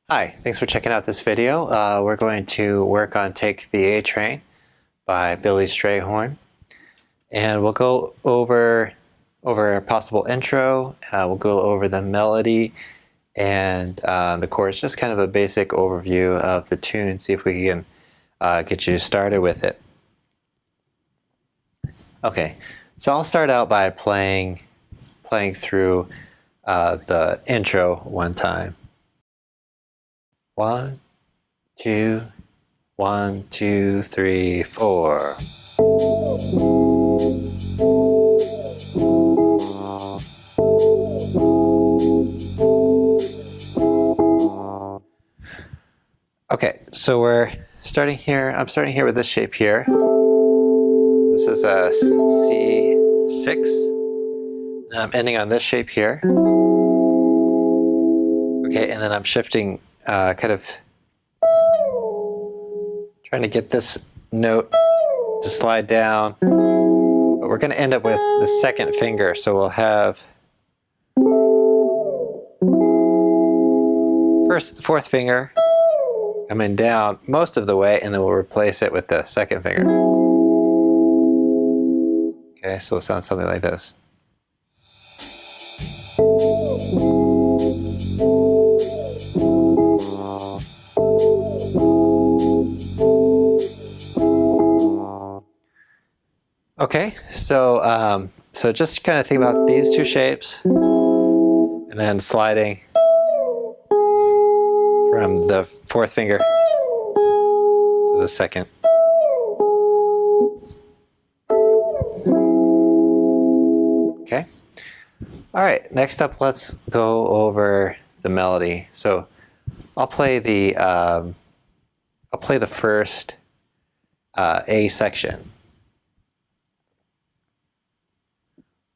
Hi, thanks for checking out this video. We're going to work on Take the A Train by Billy Strayhorn. And we'll go over a possible intro, we'll go over the melody and the chords, just kind of a basic overview of the tune, see if we can get you started with it. Okay, so I'll start out by playing through the intro one time. 1, 2, 1, 2, 3, 4. Okay, so we're starting here. I'm starting here with this shape here. So this is a C6. And I'm ending on this shape here. Okay, and then I'm shifting, kind of trying to get this note to slide down. But we're going to end up with the second finger, so we'll have fourth finger coming down most of the way, and then we'll replace it with the second finger. Okay, so it'll sound something like this. Okay, so just kind of think about these two shapes, and then sliding from the fourth finger to the second. Okay. All right. Next up, let's go over the melody. So I'll play the first A section.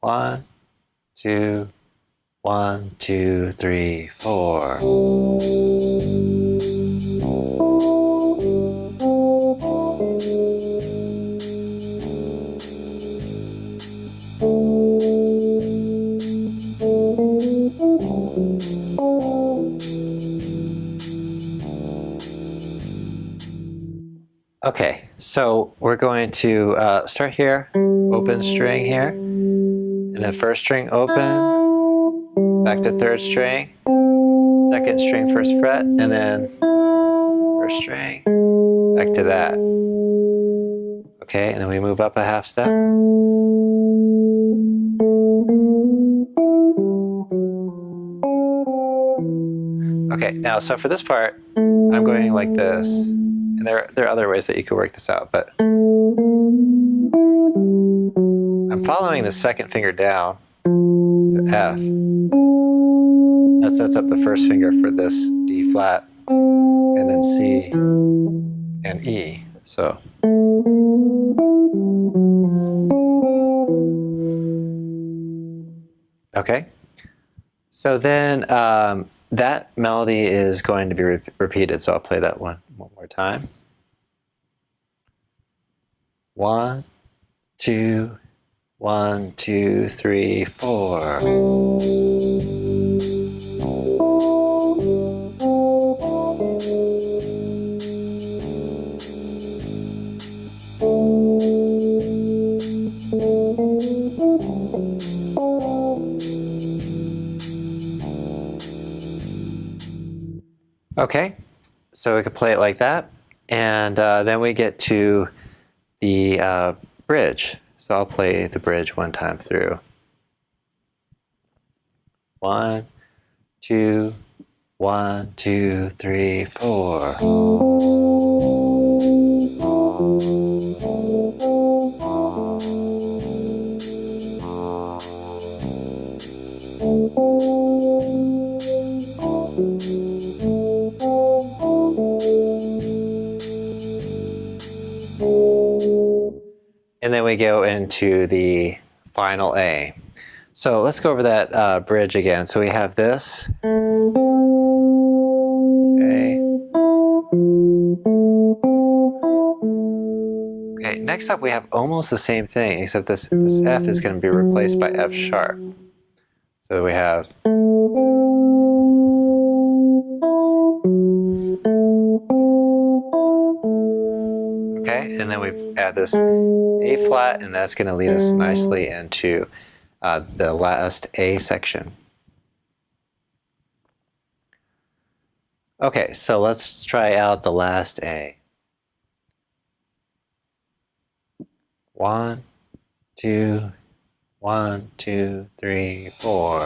1, 2, 1, 2, 3, 4. Okay, so we're going to start here, open string here, and then first string open, back to third string, second string first fret, and then first string, back to that. Okay, and then we move up a half step. Okay, now so for this part, I'm going like this. And there are other ways that you could work this out, but I'm following the second finger down to F. That sets up the first finger for this D flat, and then C and E. So okay. So then that melody is going to be repeated, so I'll play that one more time. 1, 2, 1, 2, 3, 4. Okay, so we could play it like that, and then we get to the bridge. So I'll play the bridge one time through. 1, 2, 1, 2, 3, 4. And then we go into the final A. So let's go over that bridge again. So we have this. Okay. Okay, next up we have almost the same thing, except this F is going to be replaced by F sharp. So we have then we add this A flat, and that's going to lead us nicely into the last A section. Okay, so let's try out the last A. 1, 2, 1, 2, 3, 4.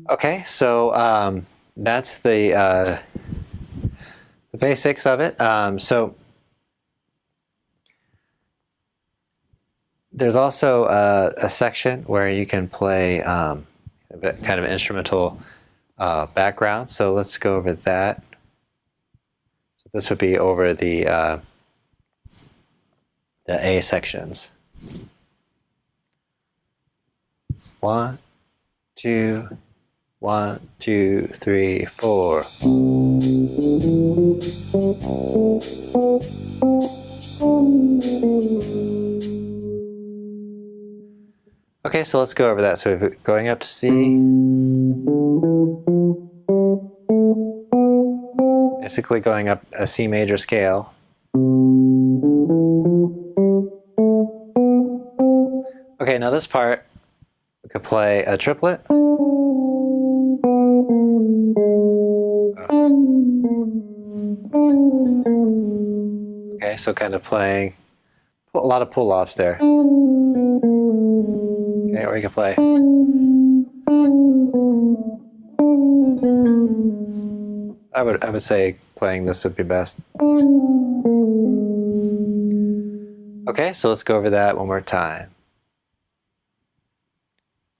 Okay, so that's the basics of it. So there's also a section where you can play kind of instrumental background. So let's go over that. So this would be over the A sections. 1, 2, 1, 2, 3, 4. Okay, so let's go over that. So we're going up to C, basically going up a C major scale. Okay, now this part, we could play a triplet. Okay, so kind of playing a lot of pull-offs there. Okay, or you can play. I would say playing this would be best. Okay, so let's go over that one more time.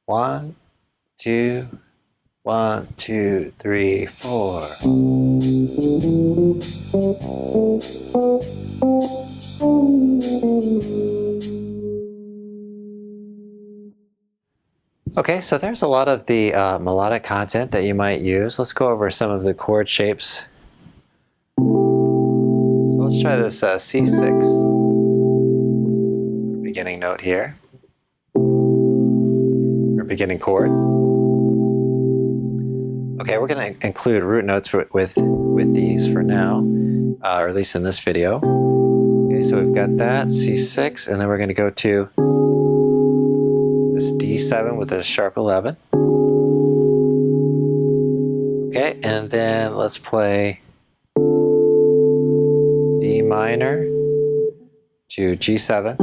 1, 2, 1, 2, 3, 4. Okay, so there's a lot of the melodic content that you might use. Let's go over some of the chord shapes. So let's try this C6. It's our beginning note here. Our beginning chord. Okay, we're going to include root notes with these for now, or at least in this video. Okay, so we've got that, C6, and then we're going to go to this D7 with a sharp 11. Okay, and then let's play D minor to G7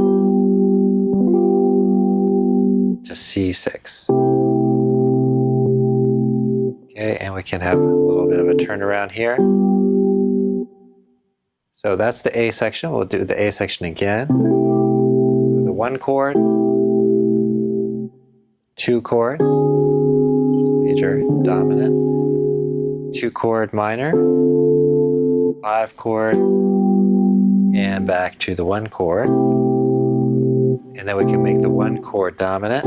to C6. Okay, and we can have a little bit of a turnaround here. So that's the A section. We'll do the A section again. So the 1 chord, 2 chord, major, dominant, 2 chord minor, 5 chord, and back to the 1 chord. And then we can make the 1 chord dominant.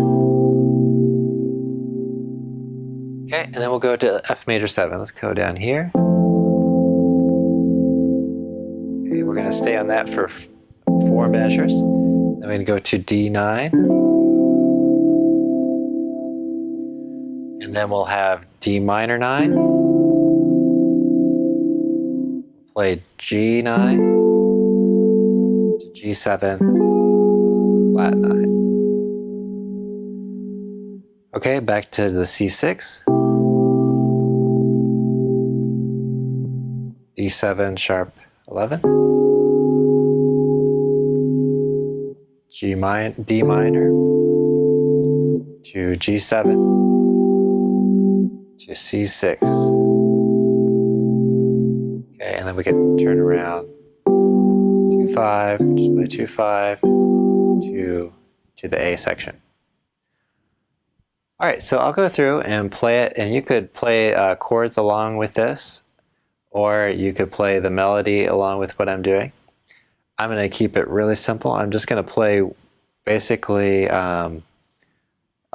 Okay, and then we'll go to F major 7. Let's go down here. Okay, we're going to stay on that for 4 measures. Then we're going to go to D9. And then we'll have D minor 9. Play G9 to G7, flat 9. Okay, back to the C6. D7 sharp 11. D minor to G7 to C6. Okay, and then we can turn around 2-5, just play 2-5 to the A section. All right, so I'll go through and play it, and you could play chords along with this, or you could play the melody along with what I'm doing. I'm going to keep it really simple. I'm just going to play basically, I'll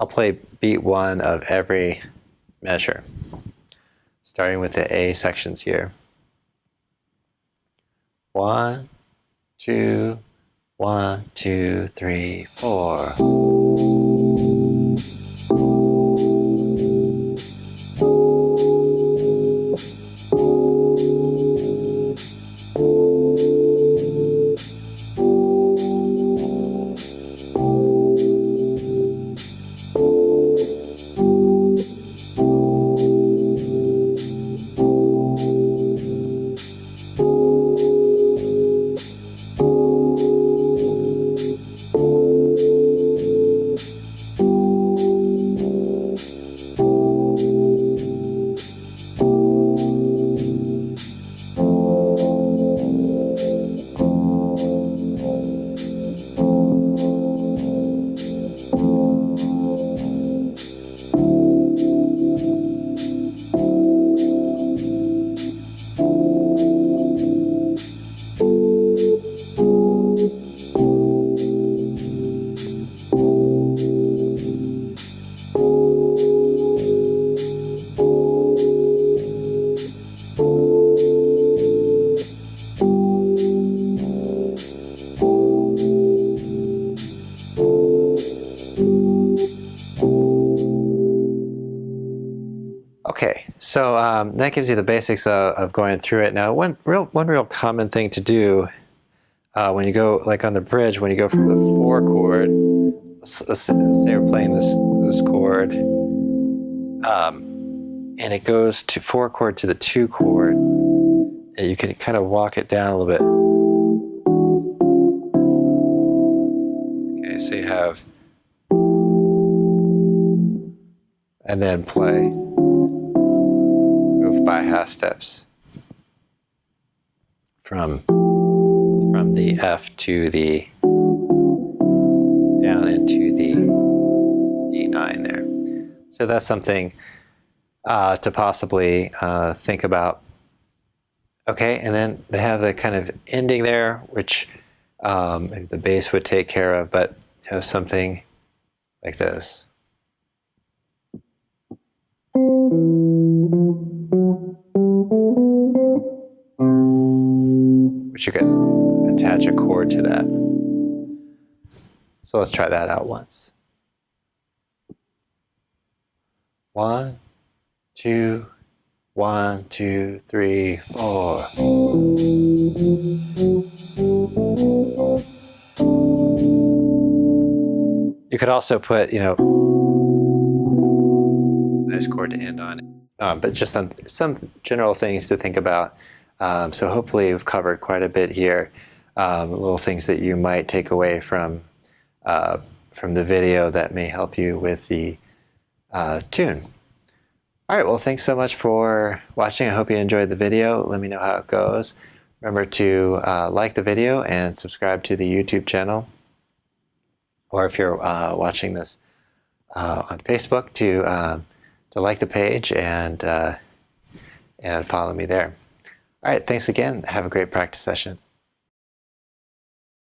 play beat 1 of every measure, starting with the A sections here. 1, 2, 1, 2, 3, 4. Okay, so that gives you the basics of going through it. Now, one real common thing to do when you go, like on the bridge, when you go from the 4 chord, let's say we're playing this chord, and it goes to 4 chord to the 2 chord, and you can kind of walk it down a little bit. Okay, so you have, and then play. Move by half steps from the F to the down into the D9 there. So that's something to possibly think about. Okay, and then they have the kind of ending there, which maybe the bass would take care of, but you know, something like this. Which you could attach a chord to that. So let's try that out once. 1, 2, 1, 2, 3, 4. You could also put, you know, nice chord to end on, but just some general things to think about. So hopefully we've covered quite a bit here, little things that you might take away from the video that may help you with the tune. All right, well, thanks so much for watching. I hope you enjoyed the video. Let me know how it goes. Remember to like the video and subscribe to the YouTube channel. Or if you're watching this on Facebook, to like the page and follow me there. All right, thanks again. Have a great practice session.